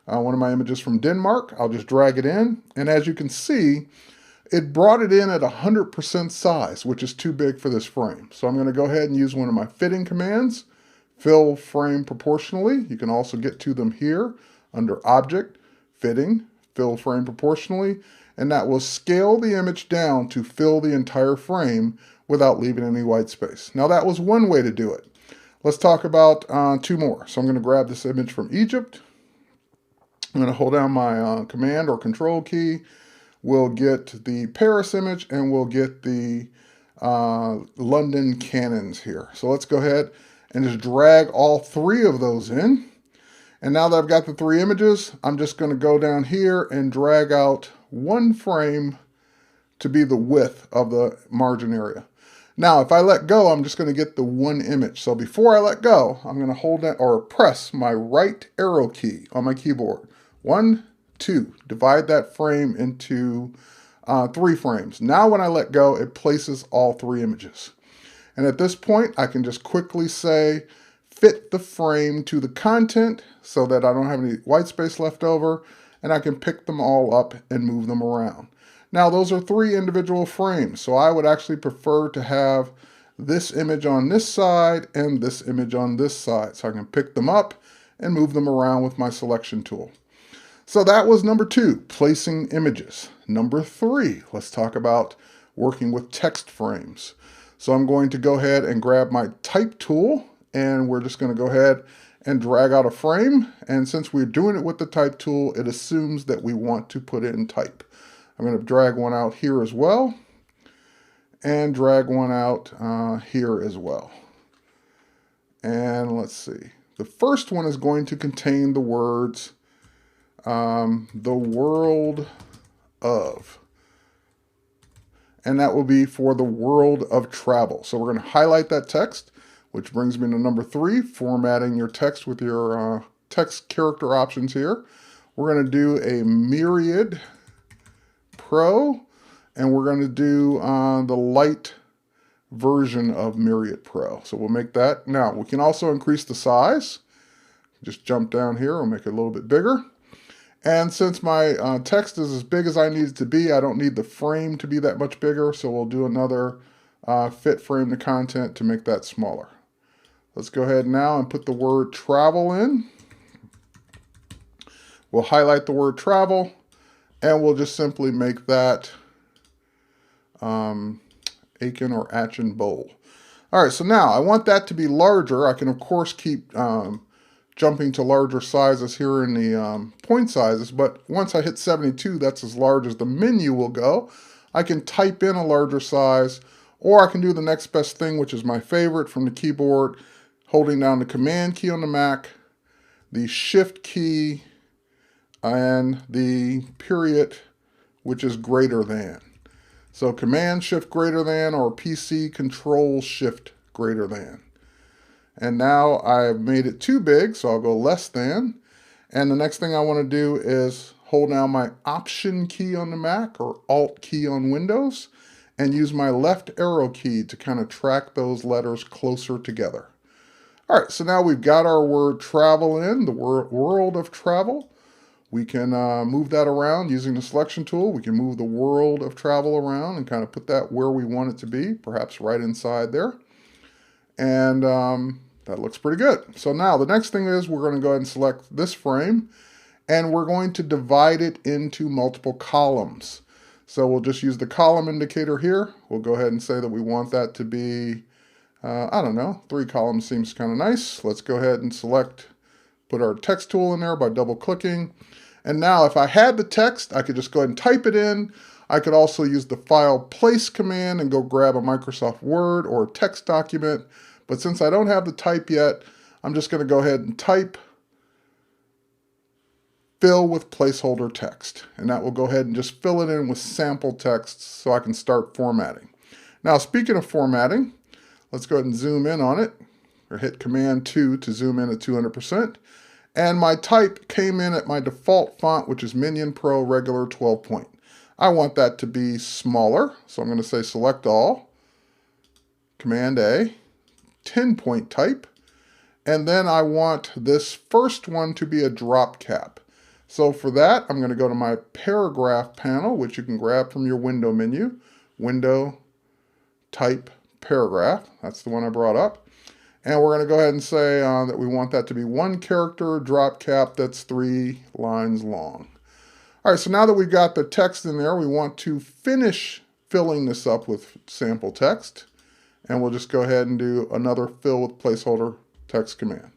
one of my images from Denmark. I'll just drag it in, and as you can see, it brought it in at 100% size, which is too big for this frame. So I'm going to go ahead and use one of my fitting commands, fill frame proportionally. You can also get to them here under Object, Fitting, Fill Frame Proportionally, and that will scale the image down to fill the entire frame without leaving any white space. Now that was one way to do it. Let's talk about two more. So I'm going to grab this image from Egypt. I'm going to hold down my Command or Control key. We'll get the Paris image and we'll get the London cannons here. So let's go ahead and just drag all three of those in. And now that I've got the three images, I'm just going to go down here and drag out one frame to be the width of the margin area. Now, if I let go, I'm just going to get the one image. So before I let go, I'm going to hold down or press my right arrow key on my keyboard. 1, 2. Divide that frame into 3 frames. Now when I let go, it places all 3 images. And at this point, I can just quickly say, fit the frame to the content so that I don't have any white space left over, and I can pick them all up and move them around. Now those are 3 individual frames, so I would actually prefer to have this image on this side and this image on this side, so I can pick them up and move them around with my selection tool. So that was number 2, placing images. Number 3, let's talk about working with text frames. So I'm going to go ahead and grab my type tool, and we're just going to go ahead and drag out a frame. And since we're doing it with the type tool, it assumes that we want to put in type. I'm going to drag one out here as well, and drag one out here as well. And let's see. The first one is going to contain the words, the world of. And that will be for the world of travel. So we're going to highlight that text, which brings me to number 3, formatting your text with your text character options here. We're going to do a Myriad Pro, and we're going to do the light version of Myriad Pro. So we'll make that. Now, we can also increase the size. Just jump down here, we'll make it a little bit bigger. And since my text is as big as I need it to be, I don't need the frame to be that much bigger, so we'll do another fit frame to content to make that smaller. Let's go ahead now and put the word travel in. We'll highlight the word travel, and we'll just simply make that Aachen or Aachen Bowl. All right, so now I want that to be larger. I can, of course, keep jumping to larger sizes here in the point sizes, but once I hit 72, that's as large as the menu will go. I can type in a larger size, or I can do the next best thing, which is my favorite from the keyboard, holding down the Command key on the Mac, the Shift key, and the period, which is greater than. So Command Shift greater than, or PC Control Shift greater than. And now I've made it too big, so I'll go less than. And the next thing I want to do is hold down my Option key on the Mac or Alt key on Windows and use my left arrow key to kind of track those letters closer together. All right, so now we've got our word travel in, the world of travel. We can move that around using the selection tool. We can move the world of travel around and kind of put that where we want it to be, perhaps right inside there. And that looks pretty good. So now the next thing is we're going to go ahead and select this frame, and we're going to divide it into multiple columns. So we'll just use the column indicator here. We'll go ahead and say that we want that to be, I don't know, 3 columns seems kind of nice. Let's go ahead and select, put our text tool in there by double clicking. And now if I had the text, I could just go ahead and type it in. I could also use the file place command and go grab a Microsoft Word or a text document. But since I don't have the type yet, I'm just going to go ahead and type fill with placeholder text. And that will go ahead and just fill it in with sample text so I can start formatting. Now, speaking of formatting, let's go ahead and zoom in on it, or hit Command 2 to zoom in at 200%. And my type came in at my default font, which is Minion Pro Regular 12 point. I want that to be smaller, so I'm going to say Select All, Command A, 10-point type, and then I want this first one to be a drop cap. So for that, I'm going to go to my paragraph panel, which you can grab from your window menu. Window, type, paragraph. That's the one I brought up. And we're going to go ahead and say that we want that to be 1 character, drop cap that's 3 lines long. All right, so now that we've got the text in there, we want to finish filling this up with sample text. And we'll just go ahead and do another fill with placeholder text command.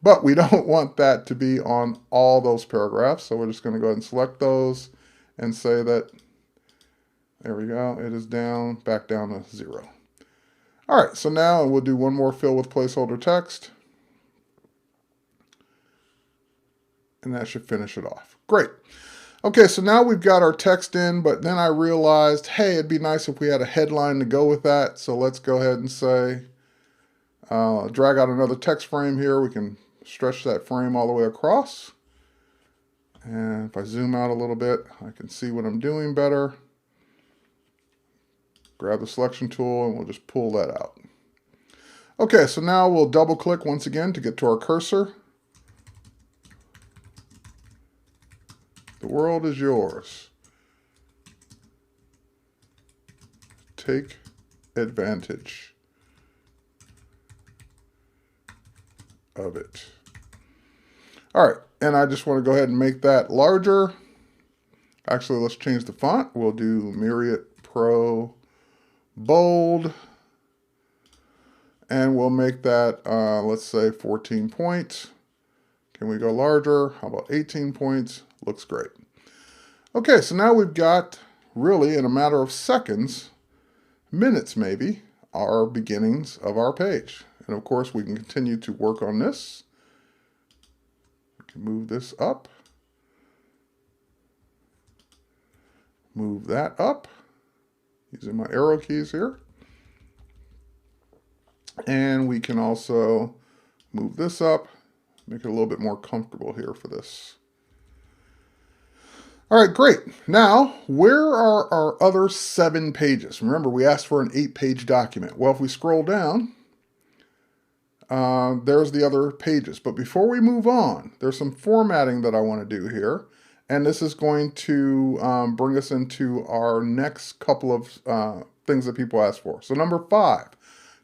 But we don't want that to be on all those paragraphs, so we're just going to go ahead and select those and say that, there we go, it is down, back down to 0. All right, so now we'll do one more fill with placeholder text. And that should finish it off. Great. Okay, so now we've got our text in, but then I realized, hey, it'd be nice if we had a headline to go with that. So let's go ahead and say, drag out another text frame here. We can stretch that frame all the way across. And if I zoom out a little bit, I can see what I'm doing better. Grab the selection tool and we'll just pull that out. Okay, so now we'll double click once again to get to our cursor. The world is yours. Take advantage of it. All right, and I just want to go ahead and make that larger. Actually, let's change the font. We'll do Myriad Pro Bold. And we'll make that, let's say 14 points. Can we go larger? How about 18 points? Looks great. Okay, so now we've got, really in a matter of seconds, minutes maybe, our beginnings of our page. And of course, we can continue to work on this. We can move this up. Move that up, using my arrow keys here. And we can also move this up, make it a little bit more comfortable here for this. All right, great. Now, where are our other 7 pages? Remember, we asked for an 8-page document. Well, if we scroll down, there's the other pages. But before we move on, there's some formatting that I want to do here. And this is going to bring us into our next couple of things that people ask for. So number 5,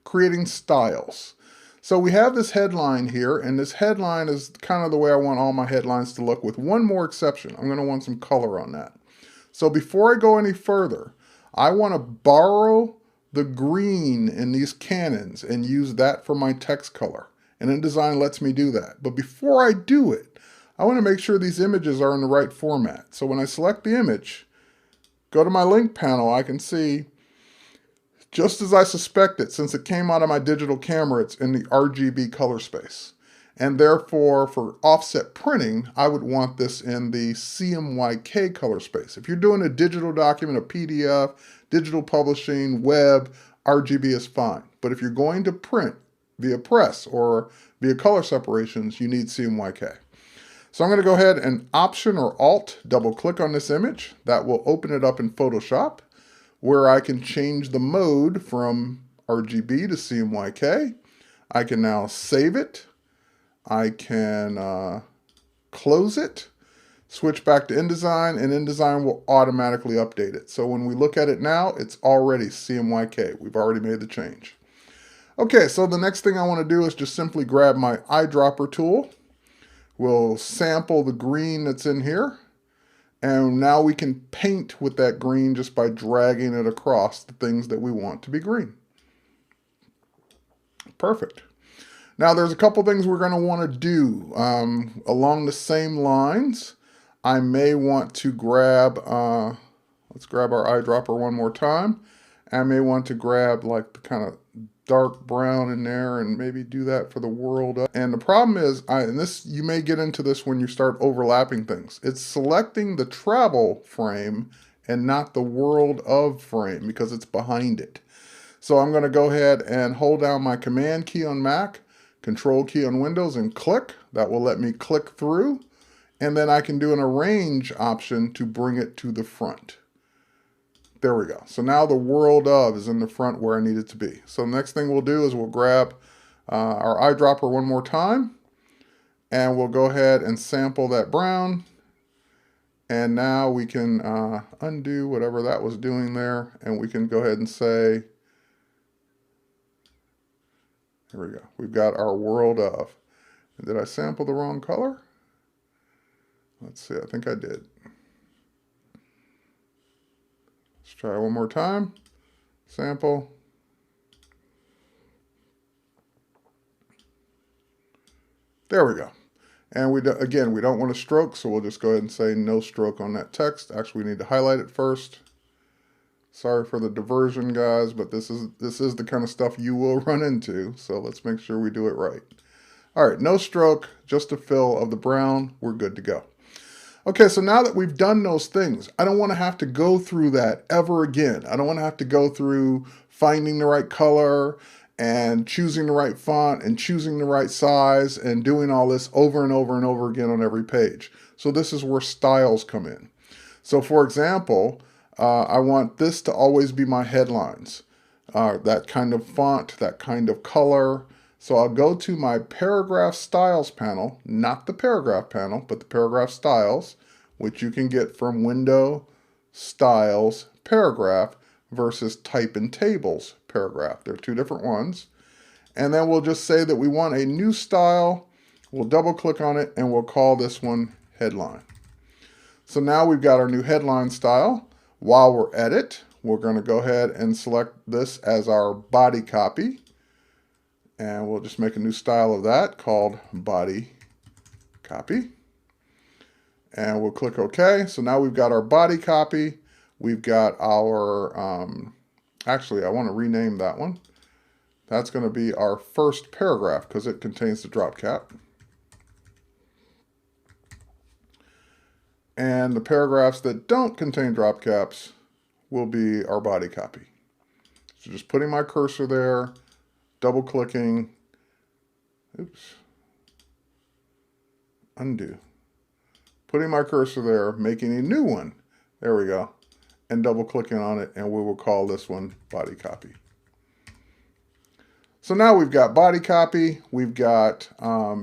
creating styles. So we have this headline here, and this headline is kind of the way I want all my headlines to look, with one more exception. I'm going to want some color on that. So before I go any further, I want to borrow the green in these cannons and use that for my text color. And InDesign lets me do that. But before I do it, I want to make sure these images are in the right format. So when I select the image, go to my link panel, I can see, just as I suspected, since it came out of my digital camera, it's in the RGB color space. And therefore, for offset printing, I would want this in the CMYK color space. If you're doing a digital document, a PDF, digital publishing, web, RGB is fine. But if you're going to print via press or via color separations, you need CMYK. So I'm going to go ahead and Option or Alt double click on this image. That will open it up in Photoshop, where I can change the mode from RGB to CMYK. I can now save it. I can close it, switch back to InDesign, and InDesign will automatically update it. So when we look at it now, it's already CMYK. We've already made the change. Okay, so the next thing I want to do is just simply grab my eyedropper tool. We'll sample the green that's in here. And now we can paint with that green just by dragging it across the things that we want to be green. Perfect. Now there's a couple things we're going to want to do along the same lines. I may want to grab, let's grab our eyedropper one more time. I may want to grab like the kind of dark brown in there and maybe do that for the world. And the problem is, and this, you may get into this when you start overlapping things. It's selecting the travel frame and not the world of frame because it's behind it. So I'm going to go ahead and hold down my Command key on Mac, Control key on Windows, and click. That will let me click through. And then I can do an arrange option to bring it to the front. There we go. So now the world of is in the front where I need it to be. So the next thing we'll do is we'll grab our eyedropper one more time, and we'll go ahead and sample that brown, And now we can undo whatever that was doing there, and we can go ahead and say, here we go. We've got our world of. Did I sample the wrong color? Let's see, I think I did. Let's try one more time. Sample. There we go. And again, we don't want a stroke, so we'll just go ahead and say no stroke on that text. Actually, we need to highlight it first. Sorry for the diversion, guys, but this is the kind of stuff you will run into, so let's make sure we do it right. All right, no stroke, just a fill of the brown. We're good to go. Okay, so now that we've done those things, I don't want to have to go through that ever again. I don't want to have to go through finding the right color and choosing the right font and choosing the right size and doing all this over and over and over again on every page. So this is where styles come in. So for example, I want this to always be my headlines. That kind of font, that kind of color. So I'll go to my paragraph styles panel, not the paragraph panel, but the paragraph styles, which you can get from Window, Styles, Paragraph versus Type in Tables, Paragraph. They're two different ones. And then we'll just say that we want a new style. We'll double click on it and we'll call this one Headline. So now we've got our new headline style. While we're at it, we're going to go ahead and select this as our body copy. And we'll just make a new style of that called body copy. And we'll click OK. So now we've got our body copy. We've got our, actually, I want to rename that one. That's going to be our first paragraph because it contains the drop cap. And the paragraphs that don't contain drop caps will be our body copy. So just putting my cursor there, double clicking, oops, undo. Putting my cursor there, making a new one, there we go, and double clicking on it, and we will call this one body copy. So now we've got body copy, we've got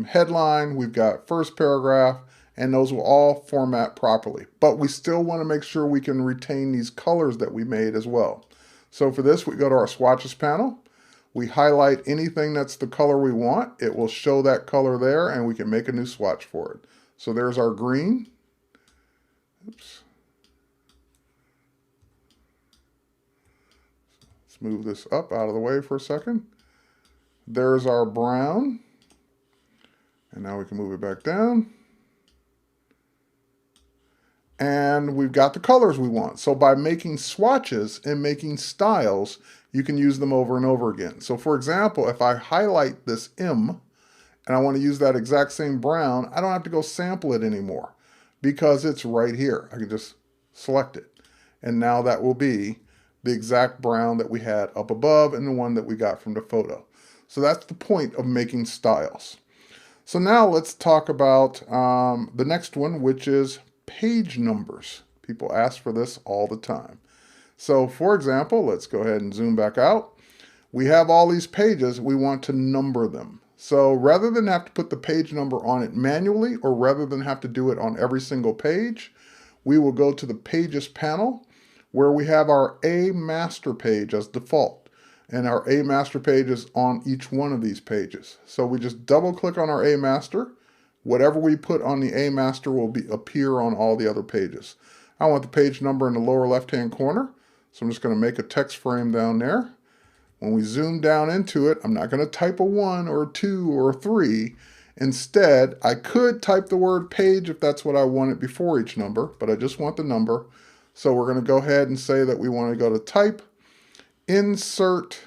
headline, we've got first paragraph, and those will all format properly. But we still want to make sure we can retain these colors that we made as well. So for this, we go to our swatches panel. We highlight anything that's the color we want. It will show that color there, and we can make a new swatch for it. So there's our green. Oops. Let's move this up out of the way for a second. There's our brown. And now we can move it back down. And we've got the colors we want. So by making swatches and making styles, you can use them over and over again. So for example, if I highlight this M and I want to use that exact same brown, I don't have to go sample it anymore because it's right here. I can just select it. And now that will be the exact brown that we had up above and the one that we got from the photo. So that's the point of making styles. So now let's talk about the next one, which is page numbers. People ask for this all the time. So for example, let's go ahead and zoom back out. We have all these pages, we want to number them. So rather than have to put the page number on it manually, or rather than have to do it on every single page, we will go to the Pages panel where we have our A master page as default. And our A master page is on each one of these pages. So we just double click on our A master. Whatever we put on the A master will appear on all the other pages. I want the page number in the lower left-hand corner. So I'm just going to make a text frame down there. When we zoom down into it, I'm not going to type a 1 or a 2 or a 3. Instead, I could type the word page if that's what I wanted before each number, but I just want the number. So we're going to go ahead and say that we want to go to type, insert,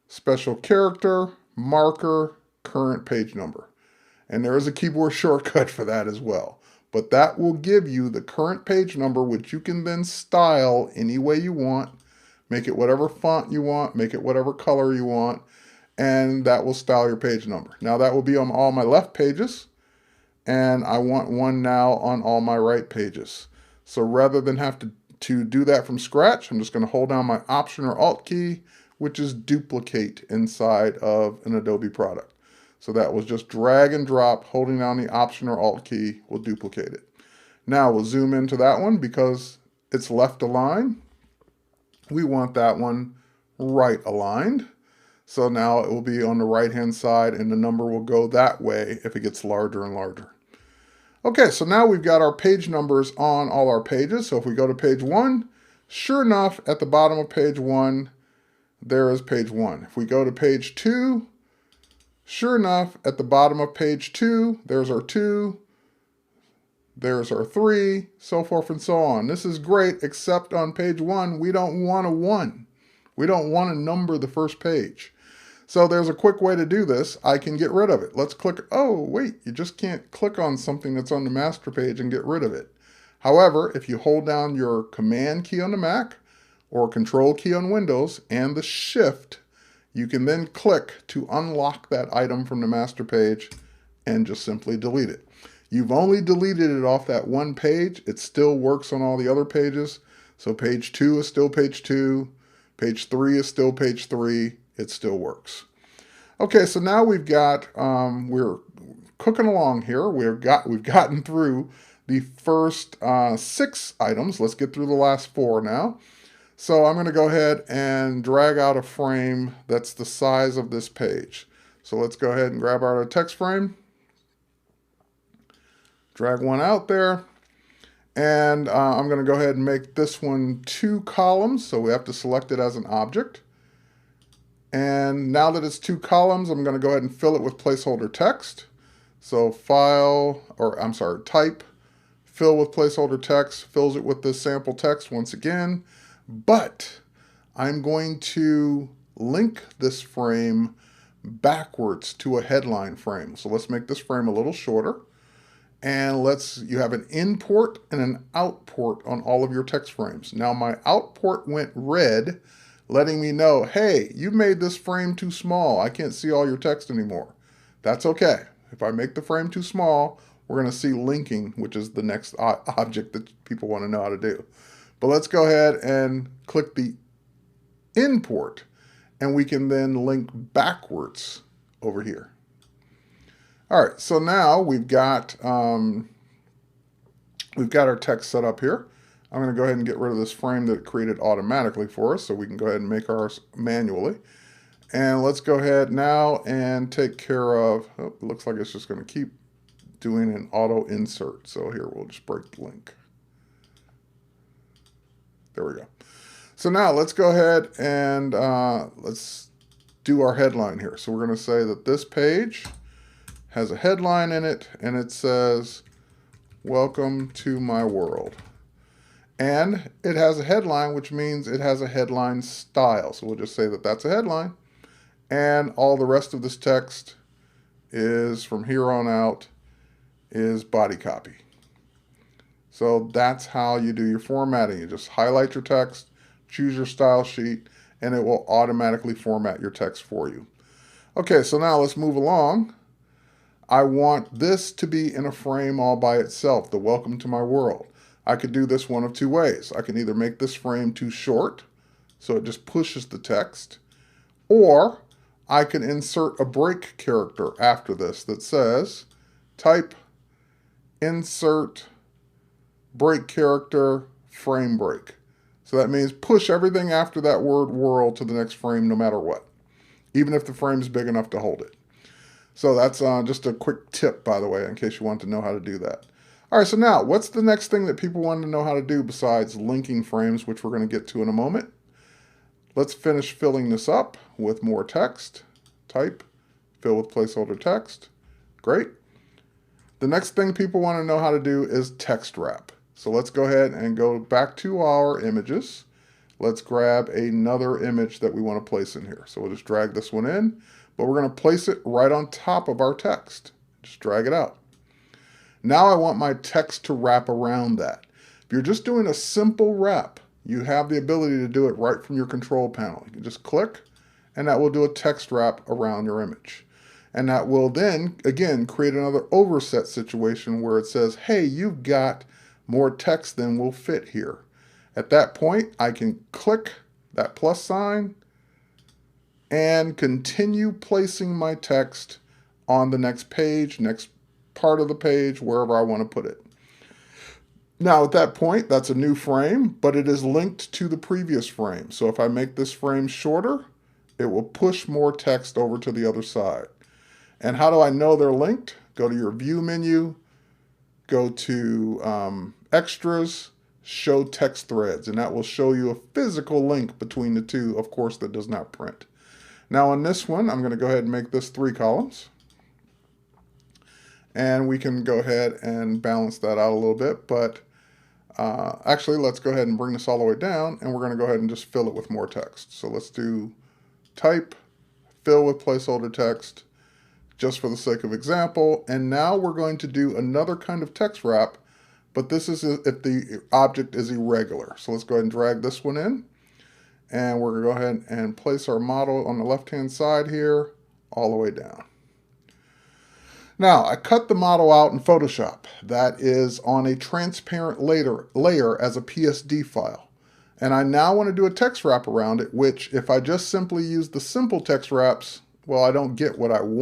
special character, marker, current page number. And there is a keyboard shortcut for that as well. But that will give you the current page number, which you can then style any way you want. Make it whatever font you want, make it whatever color you want, and that will style your page number. Now that will be on all my left pages, and I want one now on all my right pages. So rather than have to do that from scratch, I'm just going to hold down my Option or Alt key, which is duplicate inside of an Adobe product. So that was just drag and drop, holding down the Option or Alt key will duplicate it. Now we'll zoom into that one because it's left aligned. We want that one right aligned. So now it will be on the right hand side and the number will go that way if it gets larger and larger. Okay, so now we've got our page numbers on all our pages. So if we go to page 1, sure enough, at the bottom of page 1, there is page 1. If we go to page 2, sure enough, at the bottom of page 2, there's our 2, there's our 3, so forth and so on. This is great, except on page 1, we don't want a 1. We don't want to number the first page. So there's a quick way to do this. I can get rid of it. Let's click. Oh, wait, you just can't click on something that's on the master page and get rid of it. However, if you hold down your Command key on the Mac or Control key on Windows and the Shift, you can then click to unlock that item from the master page and just simply delete it. You've only deleted it off that one page. It still works on all the other pages. So page 2 is still page 2. Page 3 is still page 3. It still works. Okay, so now we've got, we're cooking along here. We've gotten through the first 6 items. Let's get through the last 4 now. So I'm going to go ahead and drag out a frame that's the size of this page. So let's go ahead and grab our text frame. Drag one out there. And I'm going to go ahead and make this one 2 columns. So we have to select it as an object. And now that it's 2 columns, I'm going to go ahead and fill it with placeholder text. So type, fill with placeholder text, fills it with the sample text once again. But I'm going to link this frame backwards to a headline frame. So let's make this frame a little shorter. And you have an import and an outport on all of your text frames. Now my outport went red, letting me know, hey, you made this frame too small. I can't see all your text anymore. That's okay. If I make the frame too small, we're going to see linking, which is the next object that people want to know how to do. But let's go ahead and click the import, and we can then link backwards over here. All right, so now we've got our text set up here. I'm going to go ahead and get rid of this frame that it created automatically for us so we can go ahead and make ours manually. And let's go ahead now and take care of, it looks like it's just going to keep doing an auto insert. So here, we'll just break the link. There we go. So now let's go ahead and let's do our headline here. So we're going to say that this page has a headline in it and it says, "Welcome to my world." And it has a headline, which means it has a headline style. So we'll just say that that's a headline. And all the rest of this text is, from here on out, is body copy. So that's how you do your formatting. You just highlight your text, choose your style sheet, and it will automatically format your text for you. Okay, so now let's move along. I want this to be in a frame all by itself, the welcome to my world. I could do this one of 2 ways. I can either make this frame too short, so it just pushes the text, or I can insert a break character after this that says, type, insert, break character, frame break. So that means push everything after that word world to the next frame no matter what, even if the frame is big enough to hold it. So that's just a quick tip, by the way, in case you want to know how to do that. All right, so now what's the next thing that people want to know how to do besides linking frames, which we're going to get to in a moment? Let's finish filling this up with more text. Type, fill with placeholder text. Great. The next thing people want to know how to do is text wrap. So let's go ahead and go back to our images. Let's grab another image that we want to place in here. So we'll just drag this one in, but we're going to place it right on top of our text. Just drag it out. Now I want my text to wrap around that. If you're just doing a simple wrap, you have the ability to do it right from your control panel. You can just click, and that will do a text wrap around your image. And that will then, again, create another overset situation where it says, hey, you've got more text than will fit here. At that point, I can click that plus sign and continue placing my text on the next page, next part of the page, wherever I want to put it. Now at that point, that's a new frame, but it is linked to the previous frame. So if I make this frame shorter, it will push more text over to the other side. And how do I know they're linked? Go to your View menu, go to Extras, Show Text Threads, and that will show you a physical link between the two, of course, that does not print. Now on this one, I'm going to go ahead and make this 3 columns. And we can go ahead and balance that out a little bit, but actually, let's go ahead and bring this all the way down, and we're going to go ahead and just fill it with more text. So let's do type, fill with placeholder text, just for the sake of example. And now we're going to do another kind of text wrap, but this is if the object is irregular. So let's go ahead and drag this one in, and we're going to go ahead and place our model on the left-hand side here, all the way down. Now, I cut the model out in Photoshop. That is on a transparent layer as a PSD file. And I now want to do a text wrap around it, which if I just simply use the simple text wraps, well, I don't get what I want.